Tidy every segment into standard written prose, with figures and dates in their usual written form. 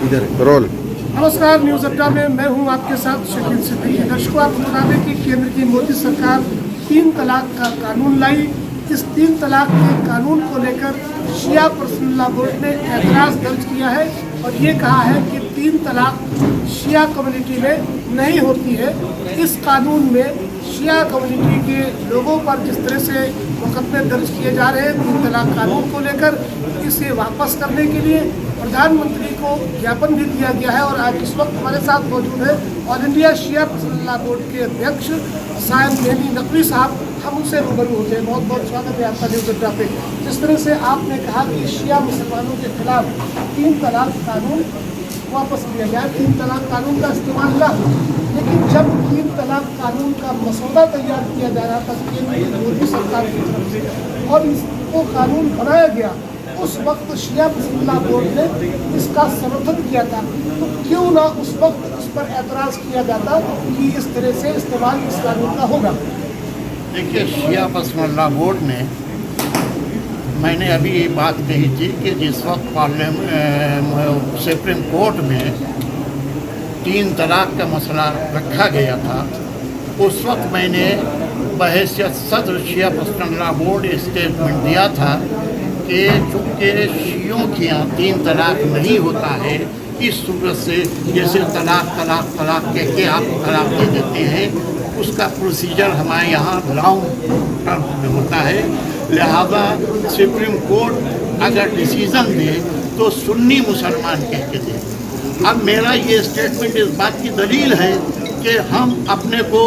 इधर रोल। नमस्कार, न्यूज़ अड्डा में मैं हूं आपके साथ शकील सिद्दीकी। दर्शकों, आपको बता दें कि केंद्र की मोदी सरकार 3 तलाक का कानून लाई। इस 3 तलाक के कानून को लेकर शिया पर्सनल लॉ बोर्ड ने एतराज़ दर्ज किया है और ये कहा है कि 3 तलाक शिया कम्युनिटी में नहीं होती है। इस कानून में शिया कम्युनिटी के लोगों पर जिस तरह से मुकदमे दर्ज किए जा रहे हैं 3 तलाक कानून को लेकर, इसे वापस करने के लिए प्रधानमंत्री को ज्ञापन भी दिया गया है। और आज इस वक्त हमारे साथ मौजूद है ऑल इंडिया शिया पर्सनल लॉ बोर्ड के अध्यक्ष सायद मेहदी नकवी साहब। हम उनसे रूबरू होते हैं। बहुत बहुत स्वागत है आपका न्यूज़ अड्डा पे। जिस तरह से आपने कहा कि शिया मुसलमानों के खिलाफ 3 तलाक कानून वापस लिया गया, 3 तलाक कानून का इस्तेमाल ना हो, लेकिन जब 3 तलाक कानून का मसौदा तैयार किया जा रहा था केंद्र की मोदी सरकार की तरफ से और इसको कानून बनाया गया, उस वक्त शिया पर्सनल लॉ बोर्ड ने इसका समर्थन किया था। तो क्यों ना उस वक्त इस पर एतराज़ किया जाता कि इस तरह से इस्तेमाल इस कानून का होगा। देखिए, शिया पर्सनल लॉ बोर्ड ने, मैंने अभी ये बात कही थी कि जिस वक्त सुप्रीम कोर्ट में 3 तलाक का मसला रखा गया था, उस वक्त मैंने बहैसियत सदर शिया पर्सनल लॉ बोर्ड स्टेटमेंट दिया था कि चूँकि शियों के यहाँ 3 तलाक नहीं होता है, इस सूरत से जैसे तलाक तलाक तलाक कह के आप तलाक दे देते हैं, उसका प्रोसीजर हमारे यहाँ लॉन्ग टर्म में होता है। लिहाजा सुप्रीम कोर्ट अगर डिसीज़न दे तो सुन्नी मुसलमान कह के दे। अब मेरा ये स्टेटमेंट इस बात की दलील है कि हम अपने को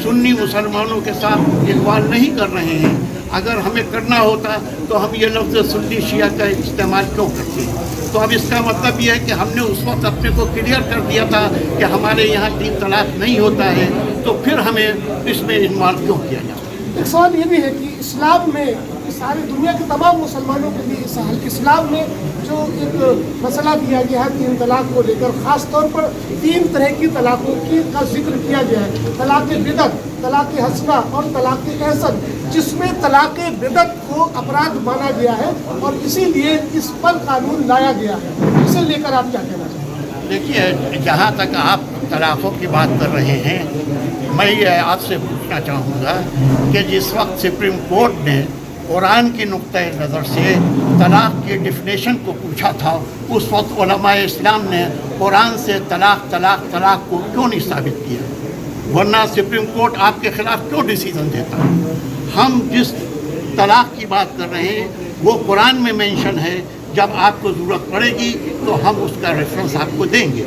सुन्नी मुसलमानों के साथ इन्वॉल्व नहीं कर रहे हैं। अगर हमें करना होता तो हम ये लफ्ज़ सुन्नी शिया का इस्तेमाल क्यों करते हैं? तो अब इसका मतलब ये है कि हमने उस वक्त अपने को क्लियर कर दिया था कि हमारे यहाँ 3 तलाक नहीं होता है, तो फिर हमें इसमें इन्वॉल्व क्यों किया जाता? एक सवाल ये भी है कि इस्लाम में, सारी दुनिया के तमाम मुसलमानों के लिए इस्लाम में जो एक मसला दिया गया है 3 तलाक को लेकर, ख़ास तौर पर 3 तरह की तलाकों का जिक्र किया गया है। तलाक़ बिदअत, तलाक़ हसना और तलाक़ एहसन, जिसमें तलाक़ बिदअत को अपराध माना गया है और इसीलिए इस पर कानून लाया गया है। इसे लेकर आप क्या कहना चाहते हैं? देखिए, जहाँ तक आप तलाक़ों की बात कर रहे हैं, मैं ये आपसे पूछना चाहूँगा कि जिस वक्त सुप्रीम कोर्ट ने कुरान की नुक्ता नज़र से तलाक़ की डिफिनेशन को पूछा था, उस वक्त उलमाए इस्लाम ने कुरान से तलाक़ तलाक़ तलाक़ को क्यों नहीं साबित किया? वरना सुप्रीम कोर्ट आपके ख़िलाफ़ क्यों डिसीज़न देता? हम जिस तलाक़ की बात कर रहे हैं वो कुरान में मेंशन है। जब आपको ज़रूरत पड़ेगी तो हम उसका रेफरेंस आपको देंगे।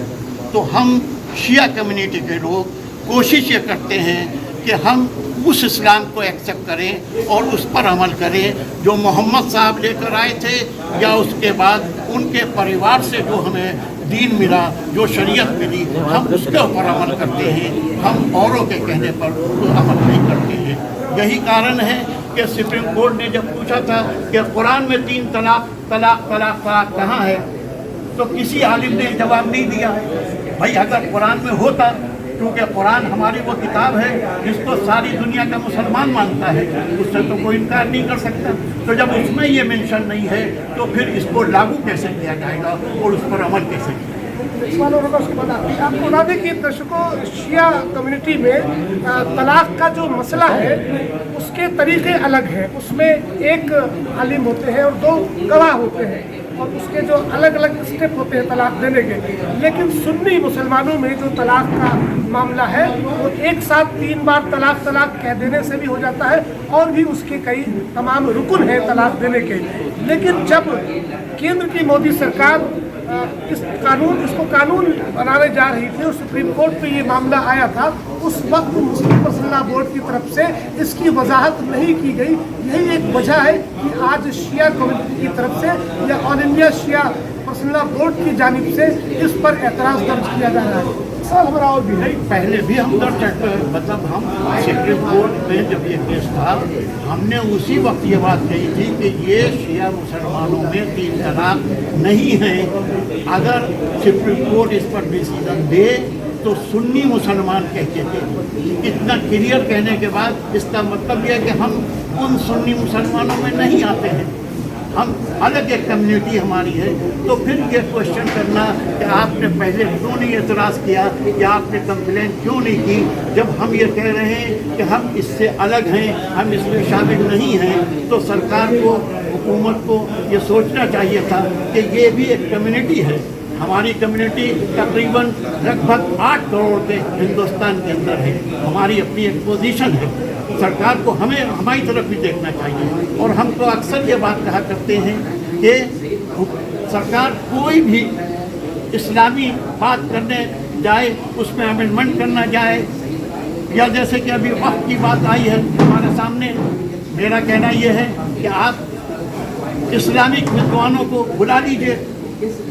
तो हम शिया कम्युनिटी के लोग कोशिश ये करते हैं कि हम उस इस्लाम को एक्सेप्ट करें और उस पर अमल करें जो मोहम्मद साहब लेकर आए थे, या उसके बाद उनके परिवार से जो हमें दीन मिला, जो शरीयत मिली, हम उसके ऊपर अमल करते हैं। हम औरों के कहने पर अमल नहीं करते हैं। यही कारण है कि सुप्रीम कोर्ट ने जब पूछा था कि कुरान में 3 तलाक तलाक तलाक तलाक कहाँ है, तो किसी आलिम ने जवाब नहीं दिया। भाई, अगर कुरान में होता, क्योंकि कुरान हमारी वो किताब है जिसको सारी दुनिया का मुसलमान मानता है, उससे तो कोई इनकार नहीं कर सकता। तो जब उसमें ये मेंशन नहीं है तो फिर इसको लागू कैसे किया जाएगा और उस पर अमल कैसे किया? आपको बता दें कि दर्शकों, शिया कम्युनिटी में तलाक का जो मसला है उसके तरीके अलग हैं। उसमें एक आलिम होते हैं और 2 गवाह होते हैं और उसके जो अलग अलग स्टेप होते हैं तलाक देने के। लेकिन सुन्नी मुसलमानों में जो तलाक का मामला है वो एक साथ 3 बार तलाक तलाक कह देने से भी हो जाता है और भी उसके कई तमाम रुकन हैं तलाक देने के। लेकिन जब केंद्र की मोदी सरकार इसको कानून बनाने जा रही थी और सुप्रीम कोर्ट पे ये मामला आया था, उस वक्त मुस्लिम पर्सनल लॉ बोर्ड की तरफ से इसकी वजाहत नहीं की गई। यही एक वजह है कि आज शिया कम्युनिटी की तरफ से या ऑल इंडिया शिया पर्सनल लॉ बोर्ड की जानिब से इस पर एतराज़ दर्ज किया जा रहा है। सवाल हमारा और भी है, पहले भी हम मतलब हम सुप्रीम कोर्ट में जब ये केस था, हमने उसी वक्त ये बात कही थी कि ये शिया मुसलमानों में 3 तलाक नहीं है। अगर सुप्रीम कोर्ट इस पर डिसीजन दे तो सुन्नी मुसलमान कहते थे। इतना क्लियर कहने के बाद इसका मतलब यह है कि हम उन सुन्नी मुसलमानों में नहीं आते हैं। हम अलग एक कम्युनिटी हमारी है, तो फिर ये क्वेश्चन करना कि आपने पहले क्यों नहीं एतराज़ किया या आपने कंप्लेन क्यों नहीं की, जब हम ये कह रहे हैं कि हम इससे अलग हैं, हम इसमें शामिल नहीं हैं, तो सरकार को, हुकूमत को ये सोचना चाहिए था कि ये भी एक कम्युनिटी है। हमारी कम्युनिटी तकरीबन लगभग 8 करोड़ के हिंदुस्तान के अंदर है, हमारी अपनी एक पोजीशन है। सरकार को हमें हमारी तरफ भी देखना चाहिए। और हम तो अक्सर ये बात कहा करते हैं कि सरकार कोई भी इस्लामी बात करने जाए, उसमें अमेंडमेंट करना जाए, या जैसे कि अभी वक्त की बात आई है हमारे सामने, मेरा कहना ये है कि आप इस्लामिक विद्वानों को बुला लीजिए,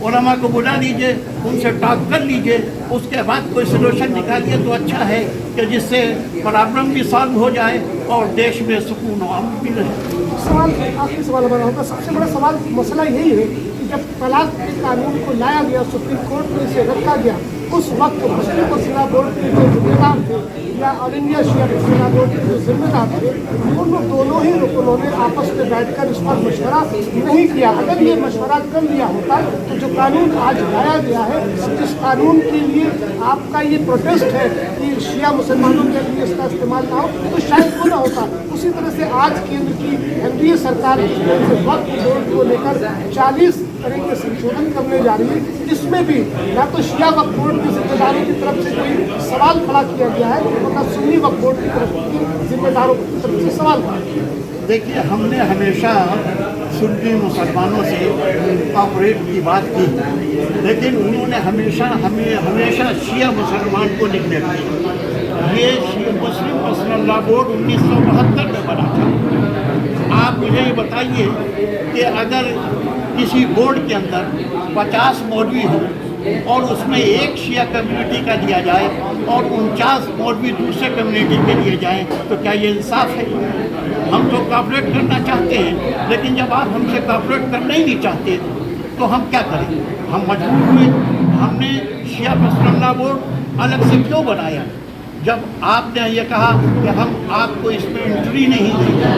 उलमा को बुला लीजिए, उनसे टॉक कर लीजिए, उसके बाद कोई सलूशन निकालिए तो अच्छा है कि जिससे प्रॉब्लम भी सॉल्व हो जाए और देश में सुकून और अमन भी रहे। सवाल, आखिरी सवाल हमारा होगा, सबसे बड़ा सवाल मसला यही है कि जब तलाक के कानून को लाया गया, सुप्रीम कोर्ट में इसे रखा गया, उस वक्त मुस्लिम वसीला बोर्ड के जो जिम्मेदार थे या ऑल इंडिया शिया वसीला बोर्ड के जो जिम्मेदार थे, उन दोनों ही रुकनों ने आपस में बैठकर इस पर मशवरा नहीं किया। अगर ये मशवरा कर लिया होता तो जो कानून आज लाया गया है, जिस कानून के लिए आपका ये प्रोटेस्ट है कि शिया मुसलमानों के लिए इसका इस्तेमाल ना हो, तो शायद वो ना होता। उसी तरह से आज केंद्र की एनडीए सरकार वक्फ बोर्ड को लेकर 40 तरह के संशोधन करने जा रही है, इसमें भी ना तो शिया वक्फ बोर्ड के जिम्मेदारों की तरफ से कोई सवाल खड़ा किया गया है और ना सुन्नी वक्फ बोर्ड की तरफ की जिम्मेदारों की तरफ से सवाल खड़ा किया। देखिए, हमने हमेशा सुन्नी मुसलमानों से कॉपरेट की बात की, लेकिन उन्होंने हमेशा शिया मुसलमान को निगलेक्ट किया। ये मुस्लिम मसला बोर्ड 1972 में बना था। आप मुझे ये बताइए कि अगर किसी बोर्ड के अंदर 50 मौलवी हो और उसमें एक शिया कम्युनिटी का दिया जाए और 49 मौलवी दूसरे कम्युनिटी के लिए जाएं, तो क्या ये इंसाफ है? हम तो कॉपरेट करना चाहते हैं, लेकिन जब आप हमसे कॉपरेट करना ही नहीं चाहते तो हम क्या करें? हम मजबूर हुए। हमने शिया मसला बोर्ड अलग से क्यों बनाया? जब आपने ये कहा कि हम आपको इसमें एंट्री नहीं देंगे,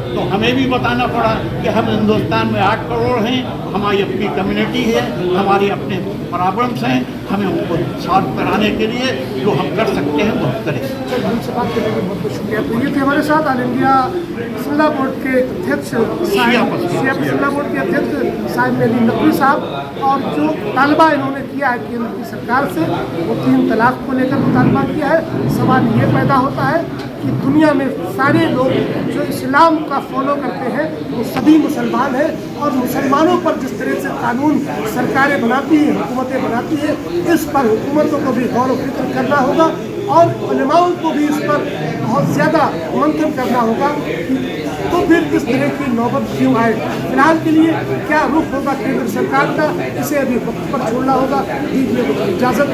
तो हमें भी बताना पड़ा कि हम हिंदुस्तान में 8 करोड़ हैं, हमारी अपनी कम्युनिटी है, हमारे अपने प्रॉब्लम्स हैं, हमें उनको सॉल्व कराने के लिए जो हम कर सकते हैं वो करें। हमसे बात करने के बहुत बहुत शुक्रिया। तो ये थे हमारे साथ ऑल इंडिया मसला बोर्ड के अध्यक्ष शिया मसला बोर्ड के अध्यक्ष साहिब अली नकवी साहब, और जो तालबा इन्होंने किया है केंद्र की सरकार से, वो 3 तलाक को लेकर मुतालबा किया है। सवाल ये पैदा होता है कि दुनिया में सारे लोग जो इस्लाम का फॉलो करते हैं वो सभी मुसलमान हैं, और मुसलमानों पर जिस तरह से कानून सरकारें बनाती हैं, हुकूमतें बनाती हैं, इस पर हुकूमतों को भी गौर व फिक्र करना होगा और उलमाओं को भी इस पर बहुत ज़्यादा मंथन करना होगा। तो फिर इस तरह की नौबत क्यों आए? फिलहाल के लिए क्या रुख होगा केंद्र सरकार का, इसे अभी वक्त पर छोड़ना होगा। दीजिए इजाज़त।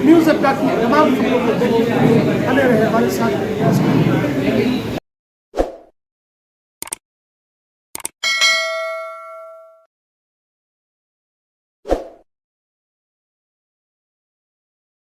न्यूज़ अड्डा की तमाम खबरों को देखने के लिए बने रहे हमारे साथ।